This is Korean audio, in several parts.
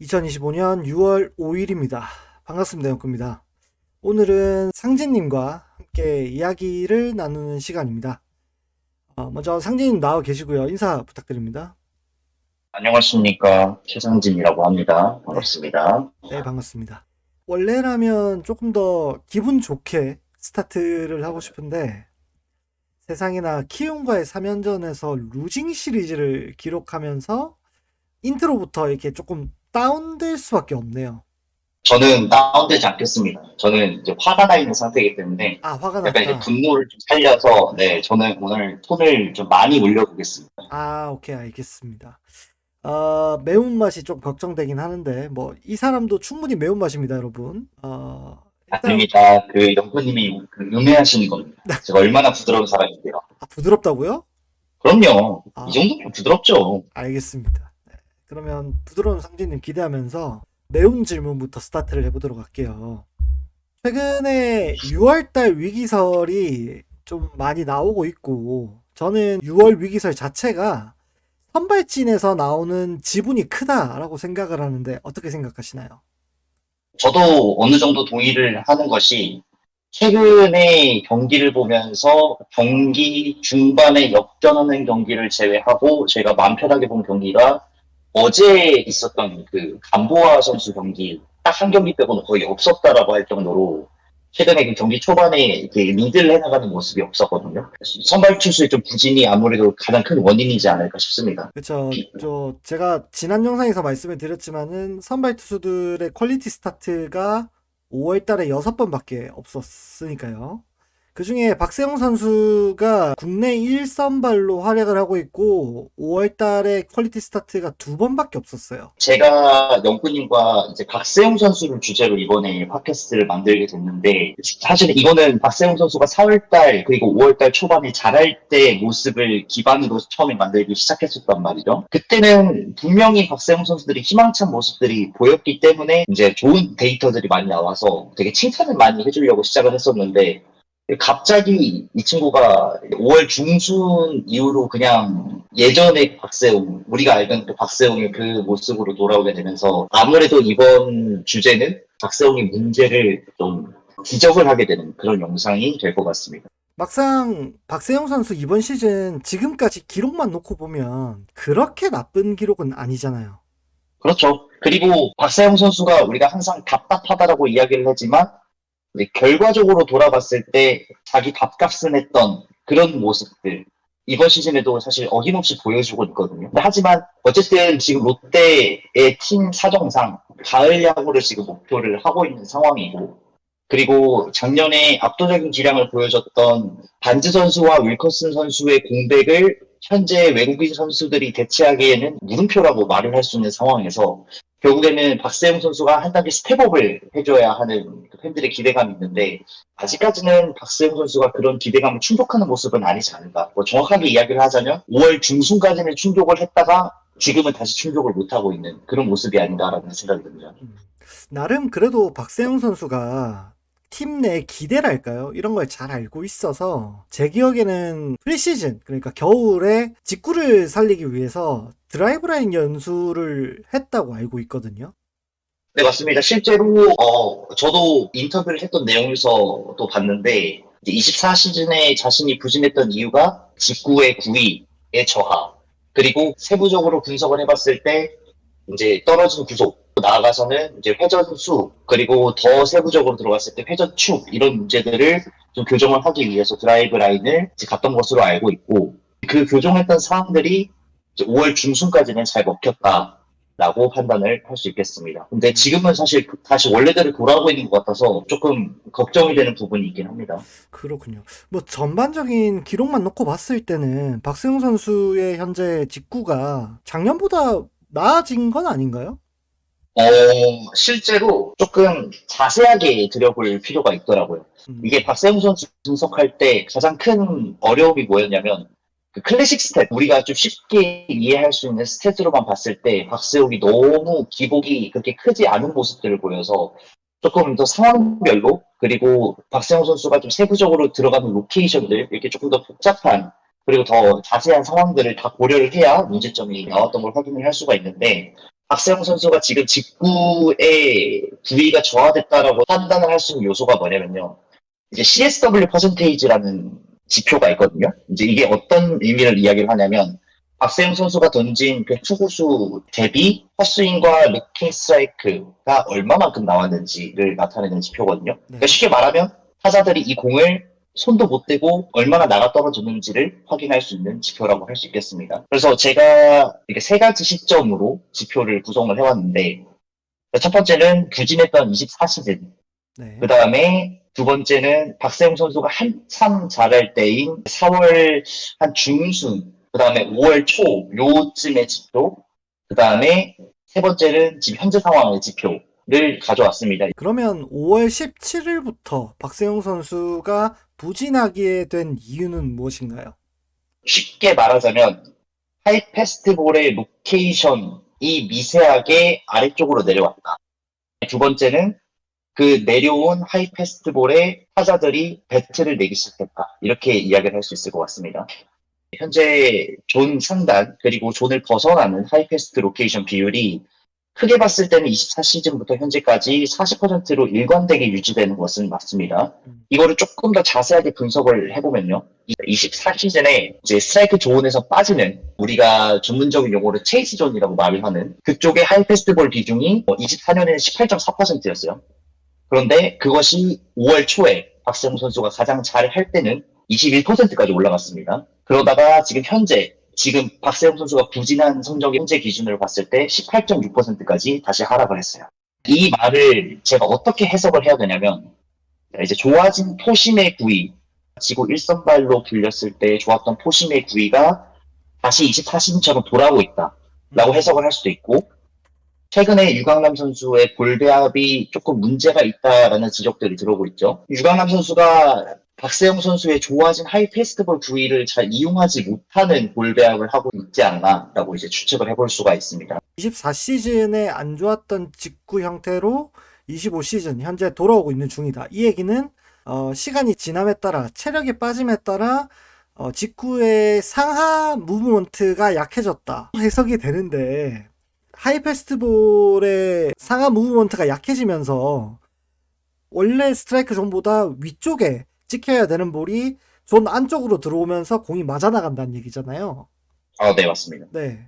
2025년 6월 5일입니다. 반갑습니다. 영구입니다. 오늘은 상진님과 함께 이야기를 나누는 시간입니다. 먼저 상진님 나와 계시고요. 인사 부탁드립니다. 안녕하십니까. 최상진이라고 합니다. 네, 반갑습니다. 네, 반갑습니다. 원래라면 조금 더 기분 좋게 스타트를 하고 싶은데 세상에나 키움과의 3연전에서 루징 시리즈를 기록하면서 인트로부터 이렇게 조금 다운될 수밖에 없네요. 저는 다운되지 않겠습니다. 저는 이제 화가 나 있는 상태이기 때문에 아, 화가 약간 이제 났다. 분노를 좀 살려서, 네, 저는 오늘 톤을 좀 많이 올려보겠습니다. 아, 오케이, 알겠습니다. 매운맛이 좀 걱정되긴 하는데, 뭐, 이 사람도 충분히 매운맛입니다, 여러분. 일단, 아닙니다. 그 영부님이 그 음해하시는 겁니다. 제가 얼마나 부드러운 사람인데요. 부드럽다고요? 그럼요. 이 아, 정도면 부드럽죠. 알겠습니다. 네, 그러면 부드러운 상진님 기대하면서 매운 질문부터 스타트를 해보도록 할게요. 최근에 6월달 위기설이 좀 많이 나오고 있고, 저는 6월 위기설 자체가 선발진에서 나오는 지분이 크다라고 생각을 하는데 어떻게 생각하시나요? 저도 어느 정도 동의를 하는 것이 최근에 경기를 보면서 경기 중반에 역전하는 경기를 제외하고 제가 마음 편하게 본 경기가 어제 있었던 그 감보아 선수 경기 딱 한 경기 빼고는 거의 없었다라고 할 정도로 최근에 그 경기 초반에 이렇게 리드를 해나가는 모습이 없었거든요. 선발 투수의 좀 부진이 아무래도 가장 큰 원인이지 않을까 싶습니다. 그쵸. 제가 지난 영상에서 말씀을 드렸지만은 선발 투수들의 퀄리티 스타트가 5월 달에 6번밖에 없었으니까요. 그 중에 박세영 선수가 국내 1선발로 활약을 하고 있고 5월 달에 퀄리티 스타트가 2번밖에 없었어요. 제가 영구님과 이제 박세웅 선수를 주제로 이번에 팟캐스트를 만들게 됐는데, 사실 이거는 박세웅 선수가 4월달 그리고 5월달 초반에 잘할 때 모습을 기반으로 처음에 만들기 시작했었단 말이죠. 그때는 분명히 박세웅 선수들이 희망찬 모습들이 보였기 때문에 이제 좋은 데이터들이 많이 나와서 되게 칭찬을 많이 해주려고 시작을 했었는데, 갑자기 이 친구가 5월 중순 이후로 그냥 예전의 박세웅, 우리가 알던 그 박세웅의 그 모습으로 돌아오게 되면서 아무래도 이번 주제는 박세웅의 문제를 좀 지적을 하게 되는 그런 영상이 될 것 같습니다. 막상 박세영 선수 이번 시즌 지금까지 기록만 놓고 보면 그렇게 나쁜 기록은 아니잖아요. 그렇죠. 그리고 박세웅 선수가 우리가 항상 답답하다라고 이야기를 하지만 근데 결과적으로 돌아봤을 때 자기 밥값은 했던 그런 모습들 이번 시즌에도 사실 어김없이 보여주고 있거든요. 근데 하지만 어쨌든 지금 롯데의 팀 사정상 가을 야구를 지금 목표를 하고 있는 상황이고 그리고 작년에 압도적인 기량을 보여줬던 반즈 선수와 윌커슨 선수의 공백을 현재 외국인 선수들이 대체하기에는 물음표라고 말을 할 수 있는 상황에서 결국에는 박세웅 선수가 한 단계 스텝업을 해줘야 하는 그 팬들의 기대감이 있는데 아직까지는 박세웅 선수가 그런 기대감을 충족하는 모습은 아니지 않을까. 뭐 정확하게 이야기를 하자면 5월 중순까지는 충족을 했다가 지금은 다시 충족을 못하고 있는 그런 모습이 아닌가라는 생각이 듭니다. 음. 나름 그래도 박세영 선수가 팀 내 기대랄까요? 이런 걸 잘 알고 있어서 제 기억에는 프리시즌 그러니까 겨울에 직구를 살리기 위해서 드라이브 라인 연수를 했다고 알고 있거든요. 네, 맞습니다. 실제로, 저도 인터뷰를 했던 내용에서 또 봤는데, 24 시즌에 자신이 부진했던 이유가 직구의 구위의 저하, 그리고 세부적으로 분석을 해봤을 때, 이제 떨어진 구속, 나아가서는 이제 회전 수, 그리고 더 세부적으로 들어갔을 때 회전 축, 이런 문제들을 좀 교정을 하기 위해서 드라이브 라인을 이제 갔던 것으로 알고 있고, 그 교정했던 사항들이 이제 5월 중순까지는 잘 먹혔다라고 판단을 할 수 있겠습니다. 근데 음, 지금은 사실 다시 원래대로 돌아오고 있는 것 같아서 조금 걱정이 되는 부분이 있긴 합니다. 그렇군요. 뭐 전반적인 기록만 놓고 봤을 때는 박세영 선수의 현재 직구가 작년보다 나아진 건 아닌가요? 어, 실제로 조금 자세하게 들여볼 필요가 있더라고요. 이게 음, 박세웅 선수 분석할 때 가장 큰 어려움이 뭐였냐면, 그 클래식 스탯, 우리가 좀 쉽게 이해할 수 있는 스탯으로만 봤을 때, 박세웅이 너무 기복이 그렇게 크지 않은 모습들을 보여서 조금 더 상황별로, 그리고 박세웅 선수가 좀 세부적으로 들어가는 로케이션들, 이렇게 조금 더 복잡한, 그리고 더 자세한 상황들을 다 고려를 해야 문제점이 나왔던 걸 확인을 할 수가 있는데, 박세웅 선수가 지금 직구의 부위가 저하됐다라고 판단을 할 수 있는 요소가 뭐냐면요. 이제 CSW 퍼센테이지라는 지표가 있거든요. 이제 이게 어떤 의미를 이야기를 하냐면 박세웅 선수가 던진 그 투구수 대비 헛스윙과 루킹 스트라이크가 얼마만큼 나왔는지를 나타내는 지표거든요. 네. 그러니까 쉽게 말하면 타자들이 이 공을 손도 못 대고 얼마나 나가 떨어졌는지를 확인할 수 있는 지표라고 할 수 있겠습니다. 그래서 제가 이렇게 세 가지 시점으로 지표를 구성을 해왔는데 첫 번째는 부진했던 24시즌, 네. 그 다음에 두 번째는 박세웅 선수가 한참 잘할 때인 4월 한 중순, 그 다음에 5월 초 요쯤의 지표, 그 다음에 세 번째는 지금 현재 상황의 지표를 가져왔습니다. 그러면 5월 17일부터 박세웅 선수가 부진하게 된 이유는 무엇인가요? 쉽게 말하자면 하이패스트볼의 로케이션이 미세하게 아래쪽으로 내려왔다. 두 번째는 그 내려온 하이패스트볼에 타자들이 배트를 내기 시작했다. 이렇게 이야기를 할 수 있을 것 같습니다. 현재 존 상단 그리고 존을 벗어나는 하이패스트 로케이션 비율이 크게 봤을 때는 24시즌부터 현재까지 40%로 일관되게 유지되는 것은 맞습니다. 이거를 조금 더 자세하게 분석을 해보면요. 24시즌에 이제 스트라이크 존에서 빠지는 우리가 전문적인 용어로 체이스 존이라고 말을 하는 그쪽의 하이패스트볼 비중이 24년에는 18.4%였어요. 그런데 그것이 5월 초에 박세웅 선수가 가장 잘 할 때는 21%까지 올라갔습니다. 그러다가 지금 박세웅 선수가 부진한 성적이 현재 기준으로 봤을 때 18.6%까지 다시 하락을 했어요. 이 말을 제가 어떻게 해석을 해야 되냐면 이제 좋아진 포심의 구위, 지구 1선발로 불렸을 때 좋았던 포심의 구위가 다시 24시즌처럼 돌아오고 있다라고 해석을 할 수도 있고 최근에 유강남 선수의 볼 배합이 조금 문제가 있다라는 지적들이 들어오고 있죠. 유강남 선수가 박세웅 선수의 좋아진 하이 패스트볼 구위를 잘 이용하지 못하는 볼 배합을 하고 있지 않나라고 이제 추측을 해볼 수가 있습니다. 24시즌에 안 좋았던 직구 형태로 25시즌 현재 돌아오고 있는 중이다. 이 얘기는 시간이 지남에 따라 체력이 빠짐에 따라 직구의 상하 무브먼트가 약해졌다. 해석이 되는데 하이패스트볼의 상하 무브먼트가 약해지면서 원래 스트라이크 존보다 위쪽에 찍혀야 되는 볼이 존 안쪽으로 들어오면서 공이 맞아 나간다는 얘기잖아요. 네, 맞습니다. 네.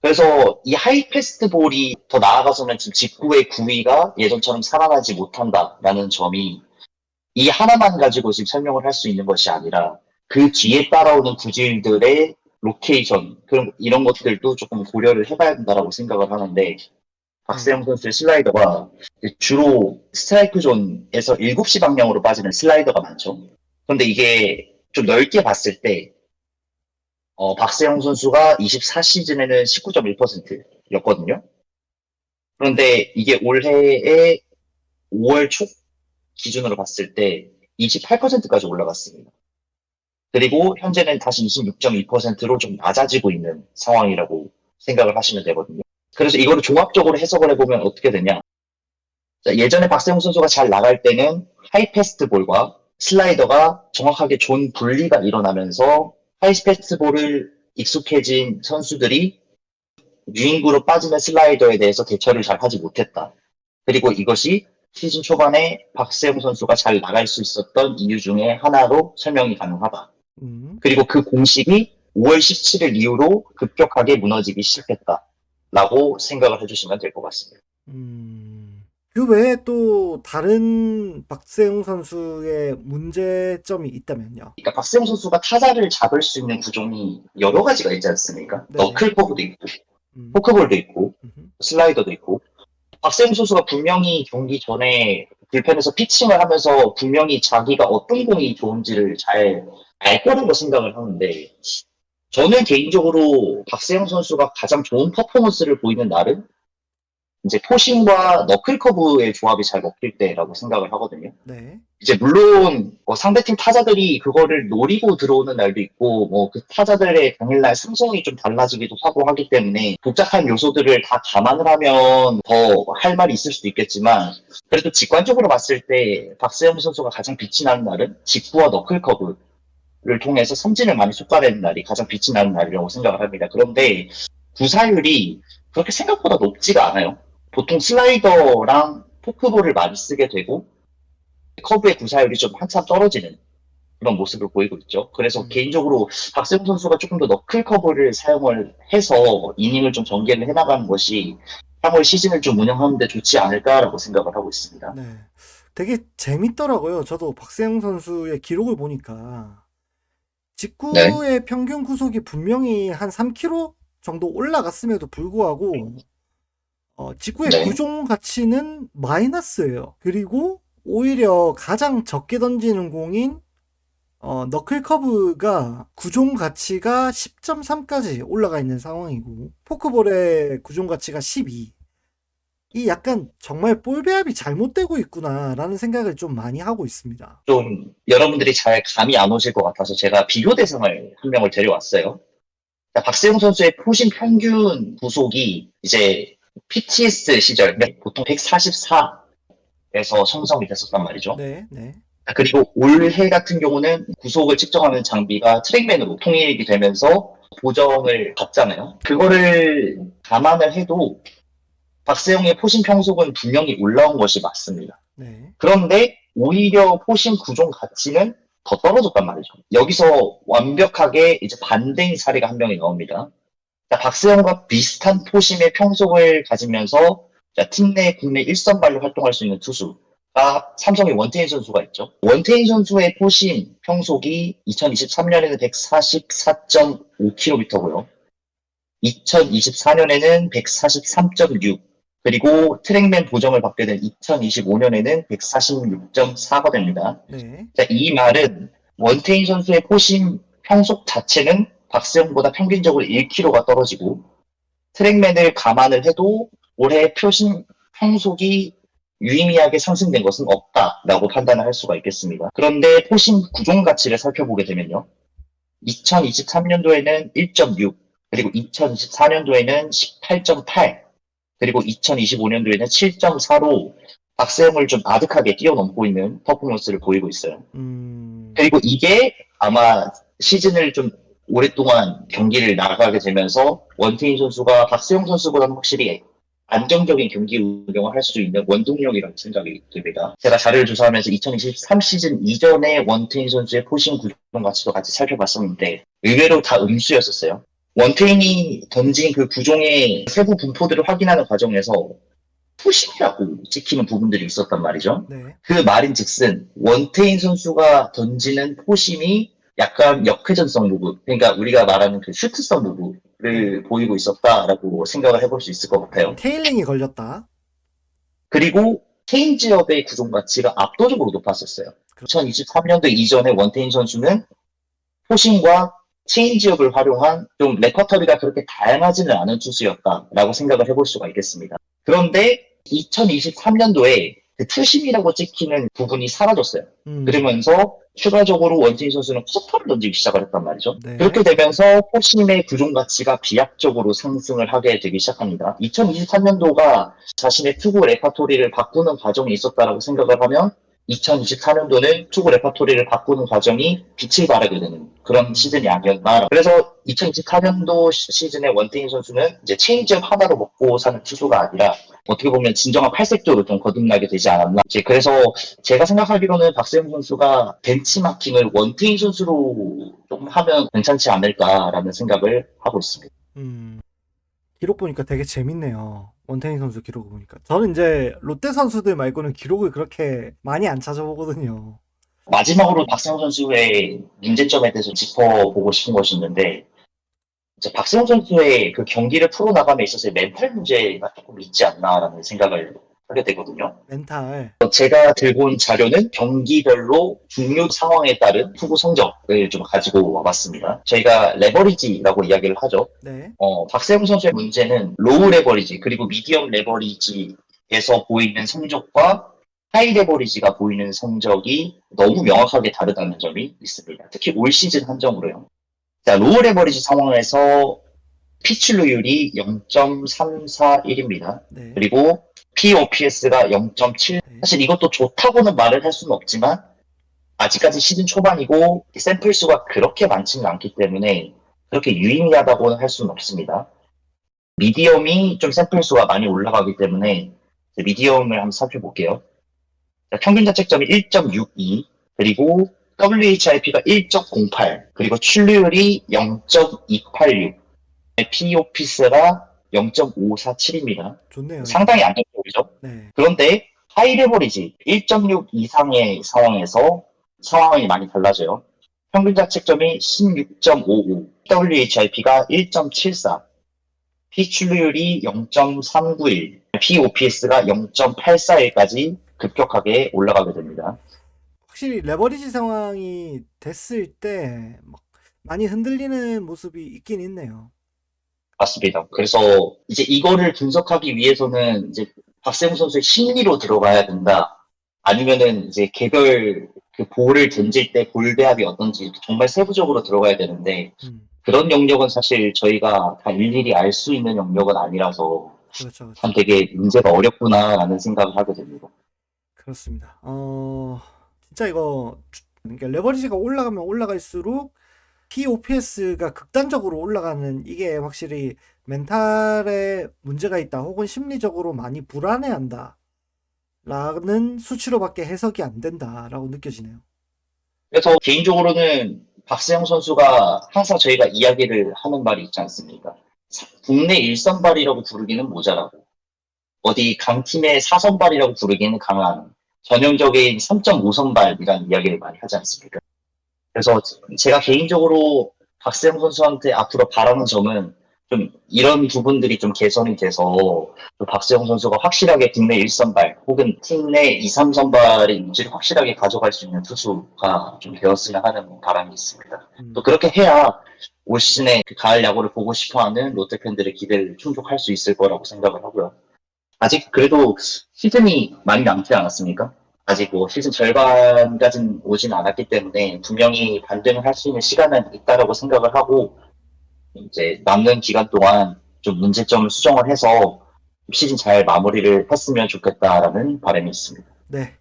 그래서 이 하이패스트 볼이 더 나아가서는 지금 직구의 구위가 예전처럼 살아나지 못한다라는 점이 이 하나만 가지고 지금 설명을 할 수 있는 것이 아니라 그 뒤에 따라오는 구질들의 로케이션, 이런 것들도 조금 고려를 해봐야 된다라고 생각을 하는데 박세웅 선수의 슬라이더가 주로 스트라이크 존에서 7시 방향으로 빠지는 슬라이더가 많죠. 그런데 이게 좀 넓게 봤을 때 박세웅 선수가 24시즌에는 19.1%였거든요. 그런데 이게 올해의 5월 초 기준으로 봤을 때 28%까지 올라갔습니다. 그리고 현재는 다시 26.2%로 좀 낮아지고 있는 상황이라고 생각을 하시면 되거든요. 그래서 이거를 종합적으로 해석을 해보면 어떻게 되냐. 예전에 박세웅 선수가 잘 나갈 때는 하이패스트 볼과 슬라이더가 정확하게 존 분리가 일어나면서 하이패스트 볼을 익숙해진 선수들이 유인구로 빠지는 슬라이더에 대해서 대처를 잘 하지 못했다. 그리고 이것이 시즌 초반에 박세웅 선수가 잘 나갈 수 있었던 이유 중에 하나로 설명이 가능하다. 그리고 그 공식이 5월 17일 이후로 급격하게 무너지기 시작했다라고 생각을 해주시면 될 것 같습니다. 그 외에 또 다른 박세웅 선수의 문제점이 있다면요? 그러니까 박세웅 선수가 타자를 잡을 수 있는 구종이 여러 가지가 있지 않습니까? 네. 너클커브도 있고, 포크볼도 있고, 슬라이더도 있고. 박세웅 선수가 분명히 경기 전에 불펜에서 피칭을 하면서 분명히 자기가 어떤 공이 좋은지를 잘 알 거라고 생각을 하는데 저는 개인적으로 박세웅 선수가 가장 좋은 퍼포먼스를 보이는 날은 이제 포심과 너클커브의 조합이 잘 먹힐 때라고 생각을 하거든요. 네. 이제 물론 상대팀 타자들이 그거를 노리고 들어오는 날도 있고 그 타자들의 당일날 상성이 좀 달라지기도 하고 하기 때문에 복잡한 요소들을 다 감안을 하면 더 할 말이 있을 수도 있겠지만 그래도 직관적으로 봤을 때 박세웅 선수가 가장 빛이 나는 날은 직구와 너클커브를 통해서 삼진을 많이 쏟아내는 날이 가장 빛이 나는 날이라고 생각을 합니다. 그런데 구사율이 그렇게 생각보다 높지가 않아요. 보통 슬라이더랑 포크볼을 많이 쓰게 되고 커브의 구사율이 좀 한참 떨어지는 그런 모습을 보이고 있죠. 그래서 음, 개인적으로 박세웅 선수가 조금 더 너클 커브를 사용을 해서 이닝을 좀 전개를 해나가는 것이 향후 시즌을 좀 운영하는 데 좋지 않을까라고 생각을 하고 있습니다. 네. 되게 재밌더라고요. 저도 박세웅 선수의 기록을 보니까 네, 직구의 평균 구속이 분명히 한 3km 정도 올라갔음에도 불구하고 직구의 네. 구종 가치는 마이너스예요. 그리고 오히려 가장 적게 던지는 공인 너클 커브가 구종 가치가 10.3까지 올라가 있는 상황이고 포크볼의 구종 가치가 12. 이 약간 정말 볼 배합이 잘못되고 있구나라는 생각을 좀 많이 하고 있습니다. 좀 여러분들이 잘 감이 안 오실 것 같아서 제가 비교 대상을 한 명을 데려왔어요. 자, 박세웅 선수의 포심 평균 구속이 이제 PTS 시절 보통 144에서 형성이 됐었단 말이죠. 네, 네, 그리고 올해 같은 경우는 구속을 측정하는 장비가 트랙맨으로 통일이 되면서 보정을 받잖아요. 그거를 감안을 해도 박세용의 포심 평속은 분명히 올라온 것이 맞습니다. 네. 그런데 오히려 포심 구종 가치는 더 떨어졌단 말이죠. 여기서 완벽하게 이제 반대인 사례가 한 명이 나옵니다. 자, 박세영과 비슷한 포심의 평속을 가지면서 팀 내 국내 일선발로 활동할 수 있는 투수가 삼성의 원태인 선수가 있죠. 원태인 선수의 포심 평속이 2023년에는 144.5km고요. 2024년에는 143.6, 그리고 트랙맨 보정을 받게 된 2025년에는 146.4가 됩니다. 네. 자, 이 말은 원태인 선수의 포심 평속 자체는 박세영보다 평균적으로 1km가 떨어지고 트랙맨을 감안을 해도 올해 표심 평속이 유의미하게 상승된 것은 없다라고 판단을 할 수가 있겠습니다. 그런데 포심 구종 가치를 살펴보게 되면요. 2023년도에는 1.6, 그리고 2024년도에는 18.8, 그리고 2025년도에는 7.4로 박세영을 좀 아득하게 뛰어넘고 있는 퍼포먼스를 보이고 있어요. 음, 그리고 이게 아마 시즌을 좀 오랫동안 경기를 나가게 되면서 원태인 선수가 박세용 선수보다는 확실히 안정적인 경기 운영을 할 수 있는 원동력이라고 생각이 듭니다. 제가 자료를 조사하면서 2023 시즌 이전에 원태인 선수의 포심 구종 가치도 같이 살펴봤었는데 의외로 다 음수였었어요. 원태인이 던진 그 구종의 세부 분포들을 확인하는 과정에서 푸심이라고 찍히는 부분들이 있었단 말이죠. 네. 그 말인즉슨 원태인 선수가 던지는 포심이 약간 역회전성 무브, 그러니까 우리가 말하는 그 슈트성 네. 무브를 보이고 있었다라고 생각을 해볼 수 있을 것 같아요. 테일링이 걸렸다. 그리고 체인지업의 구종 가치가 압도적으로 높았었어요. 그- 2023년도 이전에 원태인 선수는 포심과 체인지업을 활용한 좀 레퍼터리가 그렇게 다양하지는 않은 투수였다라고 생각을 해볼 수가 있겠습니다. 그런데 2023년도에 그 투심이라고 찍히는 부분이 사라졌어요. 음, 그러면서 추가적으로 원태인 선수는 커터를 던지기 시작을 했단 말이죠. 네. 그렇게 되면서 포심의 구종 가치가 비약적으로 상승을 하게 되기 시작합니다. 2023년도가 자신의 투구 레퍼토리를 바꾸는 과정이 있었다라고 생각을 하면 2024년도는 투구 레퍼토리를 바꾸는 과정이 빛을 발하게 되는 그런 시즌이 음, 아니었나. 그래서 2024년도 시즌에 원태인 선수는 이제 체인지업 하나로 먹고 사는 투수가 아니라 어떻게 보면 진정한 팔색조로 좀 거듭나게 되지 않았나. 이제 그래서 제가 생각하기로는 박세웅 선수가 벤치마킹을 원태인 선수로 좀 하면 괜찮지 않을까라는 생각을 하고 있습니다. 음. 기록 보니까 되게 재밌네요. 원태인 선수 기록 보니까. 저는 이제 롯데 선수들 말고는 기록을 그렇게 많이 안 찾아보거든요. 마지막으로 박세웅 선수의 문제점에 대해서 짚어보고 싶은 것이 있는데 이제 박세웅 선수의 그 경기를 풀어나감에 있어서의 멘탈 문제가 조금 있지 않나라는 생각을 하게 되거든요. 멘탈. 제가 들고 온 자료는 경기별로 중요 상황에 따른 투구 성적을 좀 가지고 와봤습니다. 저희가 레버리지라고 이야기를 하죠. 네. 박세웅 선수의 문제는 로우 레버리지 그리고 미디엄 레버리지에서 보이는 성적과 하이 레버리지가 보이는 성적이 너무 명확하게 다르다는 점이 있습니다. 특히 올 시즌 한정으로요. 자, 로우 레버리지 상황에서 피출루율이 0.341입니다. 네. 그리고 POPS가 0.7. 네. 사실 이것도 좋다고는 말을 할 수는 없지만 아직까지 시즌 초반이고 샘플 수가 그렇게 많지는 않기 때문에 그렇게 유의미하다고는 할 수는 없습니다. 미디엄이 좀 샘플 수가 많이 올라가기 때문에 미디엄을 한번 살펴볼게요. 자, 평균 자책점이 1.62, 그리고 WHIP가 1.08, 그리고 출루율이 0.286, POPS가 0.547입니다. 좋네요, 이거. 상당히 안정적이죠. 네. 그런데 하이 레버리지 1.6 이상의 상황에서 상황이 많이 달라져요. 평균 자책점이 16.55, WHIP가 1.74, 피출루율이 0.391, POPS가 0.841까지 급격하게 올라가게 됩니다. 확실히 레버리지 상황이 됐을 때 막 많이 흔들리는 모습이 있긴 있네요. 맞습니다. 그래서 이제 이거를 분석하기 위해서는 이제 박세웅 선수의 심리로 들어가야 된다. 아니면은 이제 개별 그 볼을 던질 때 볼 배합이 어떤지 정말 세부적으로 들어가야 되는데 음, 그런 영역은 사실 저희가 다 일일이 알 수 있는 영역은 아니라서 그렇죠, 참 그렇죠. 되게 문제가 어렵구나라는 생각을 하게 됩니다. 그렇습니다. 진짜 이거 그러니까 레버리지가 올라가면 올라갈수록 POPS가 극단적으로 올라가는 이게 확실히 멘탈에 문제가 있다 혹은 심리적으로 많이 불안해한다 라는 수치로밖에 해석이 안 된다라고 느껴지네요. 그래서 개인적으로는 박세영 선수가 항상 저희가 이야기를 하는 말이 있지 않습니까? 국내 1선발이라고 부르기는 모자라고 어디 강팀의 4선발이라고 부르기는 강한 전형적인 3.5선발이라는 이야기를 많이 하지 않습니까? 그래서 제가 개인적으로 박세영 선수한테 앞으로 바라는 점은 좀 이런 부분들이 좀 개선이 돼서 박세영 선수가 확실하게 국내 1선발 혹은 팀 내 2, 3선발의 인지를 확실하게 가져갈 수 있는 투수가 좀 되었으면 하는 바람이 있습니다. 또 음, 그렇게 해야 올 시즌에 그 가을 야구를 보고 싶어하는 롯데 팬들의 기대를 충족할 수 있을 거라고 생각을 하고요. 아직 그래도 시즌이 많이 남지 않았습니까? 아직 뭐 시즌 절반까지는 오진 않았기 때문에 분명히 반등을 할 수 있는 시간은 있다라고 생각을 하고 이제 남는 기간 동안 좀 문제점을 수정을 해서 시즌 잘 마무리를 했으면 좋겠다라는 바람이 있습니다. 네,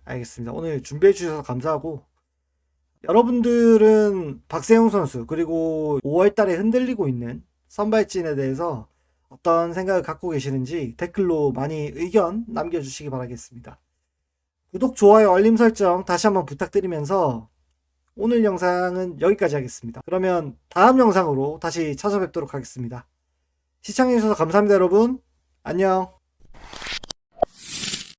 알겠습니다. 오늘 준비해 주셔서 감사하고 여러분들은 박세웅 선수 그리고 5월 달에 흔들리고 있는 선발진에 대해서 어떤 생각을 갖고 계시는지 댓글로 많이 의견 남겨주시기 바라겠습니다. 구독, 좋아요, 알림 설정 다시 한번 부탁드리면서 오늘 영상은 여기까지 하겠습니다. 그러면 다음 영상으로 다시 찾아뵙도록 하겠습니다. 시청해주셔서 감사합니다, 여러분. 안녕.